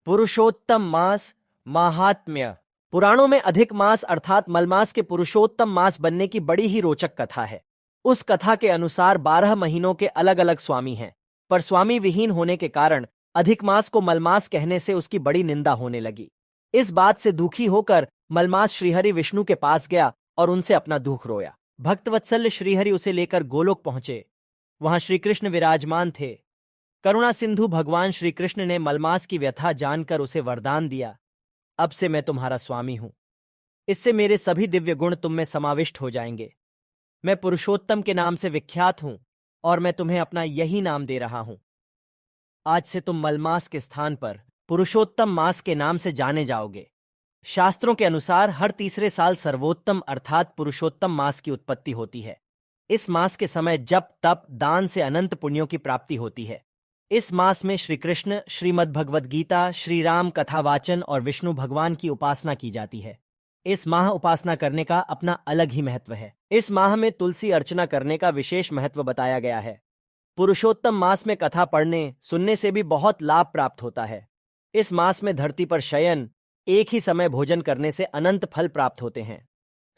पुरुषोत्तम मास महात्म्य। पुराणों में अधिक मास अर्थात मलमास के पुरुषोत्तम मास बनने की बड़ी ही रोचक कथा है। उस कथा के अनुसार 12 महीनों के अलग अलग स्वामी हैं, पर स्वामी विहीन होने के कारण अधिक मास को मलमास कहने से उसकी बड़ी निंदा होने लगी। इस बात से दुखी होकर मलमास श्रीहरि विष्णु के पास गया और उनसे अपना दुख रोया। भक्तवत्सल श्रीहरि उसे लेकर गोलोक पहुंचे। वहां श्रीकृष्ण विराजमान थे। करुणा सिंधु भगवान श्रीकृष्ण ने मलमास की व्यथा जानकर उसे वरदान दिया, अब से मैं तुम्हारा स्वामी हूं। इससे मेरे सभी दिव्य गुण तुम में समाविष्ट हो जाएंगे। मैं पुरुषोत्तम के नाम से विख्यात हूं और मैं तुम्हें अपना यही नाम दे रहा हूं। आज से तुम मलमास के स्थान पर पुरुषोत्तम मास के नाम से जाने जाओगे। शास्त्रों के अनुसार हर तीसरे साल सर्वोत्तम अर्थात पुरुषोत्तम मास की उत्पत्ति होती है। इस मास के समय जप तप दान से अनंत पुण्यों की प्राप्ति होती है। इस मास में श्री कृष्ण, श्रीमद् भगवद गीता, श्री राम कथा वाचन और विष्णु भगवान की उपासना की जाती है। इस माह उपासना करने का अपना अलग ही महत्व है। इस माह में तुलसी अर्चना करने का विशेष महत्व बताया गया है। पुरुषोत्तम मास में कथा पढ़ने सुनने से भी बहुत लाभ प्राप्त होता है। इस मास में धरती पर शयन, एक ही समय भोजन करने से अनंत फल प्राप्त होते हैं।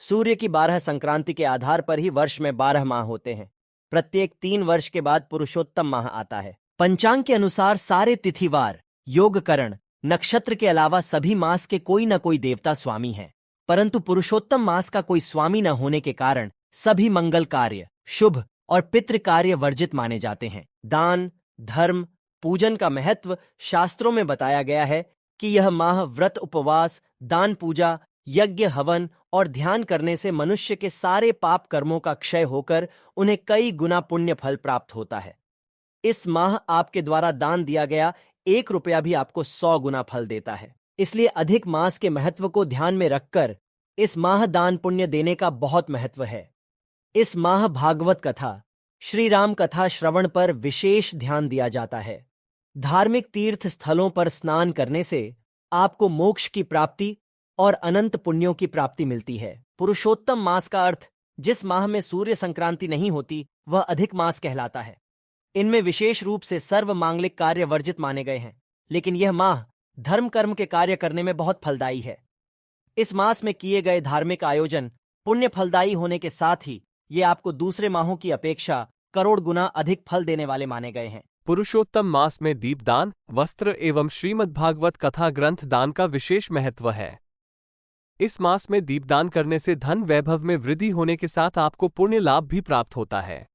सूर्य की 12 संक्रांति के आधार पर ही वर्ष में 12 माह होते हैं। प्रत्येक 3 वर्ष के बाद पुरुषोत्तम माह आता है। पंचांग के अनुसार सारे तिथिवार, योगकरण, नक्षत्र के अलावा सभी मास के कोई न कोई देवता स्वामी हैं, परंतु पुरुषोत्तम मास का कोई स्वामी न होने के कारण सभी मंगल कार्य, शुभ और पितृ कार्य वर्जित माने जाते हैं। दान, धर्म, पूजन का महत्व शास्त्रों में बताया गया है कि यह माह व्रत, उपवास, दान, पूजा, यज्ञ, हवन और ध्यान करने से मनुष्य के सारे पाप कर्मों का क्षय होकर उन्हें कई गुना पुण्य फल प्राप्त होता है। इस माह आपके द्वारा दान दिया गया 1 रुपया भी आपको 100 गुना फल देता है। इसलिए अधिक मास के महत्व को ध्यान में रखकर इस माह दान पुण्य देने का बहुत महत्व है। इस माह भागवत कथा, श्री राम कथा श्रवण पर विशेष ध्यान दिया जाता है। धार्मिक तीर्थ स्थलों पर स्नान करने से आपको मोक्ष की प्राप्ति और अनंत पुण्यों की प्राप्ति मिलती है। पुरुषोत्तम मास का अर्थ जिस माह में सूर्य संक्रांति नहीं होती वह अधिक मास कहलाता है। इनमें विशेष रूप से सर्व मांगलिक कार्य वर्जित माने गए हैं, लेकिन यह माह धर्म कर्म के कार्य करने में बहुत फलदायी है। इस मास में किए गए धार्मिक आयोजन पुण्य फलदायी होने के साथ ही ये आपको दूसरे माहों की अपेक्षा करोड़ गुना अधिक फल देने वाले माने गए हैं। पुरुषोत्तम मास में दीपदान, वस्त्र एवं श्रीमद्भागवत कथा ग्रंथ दान का विशेष महत्व है। इस मास में दीपदान करने से धन वैभव में वृद्धि होने के साथ आपको पुण्य लाभ भी प्राप्त होता है।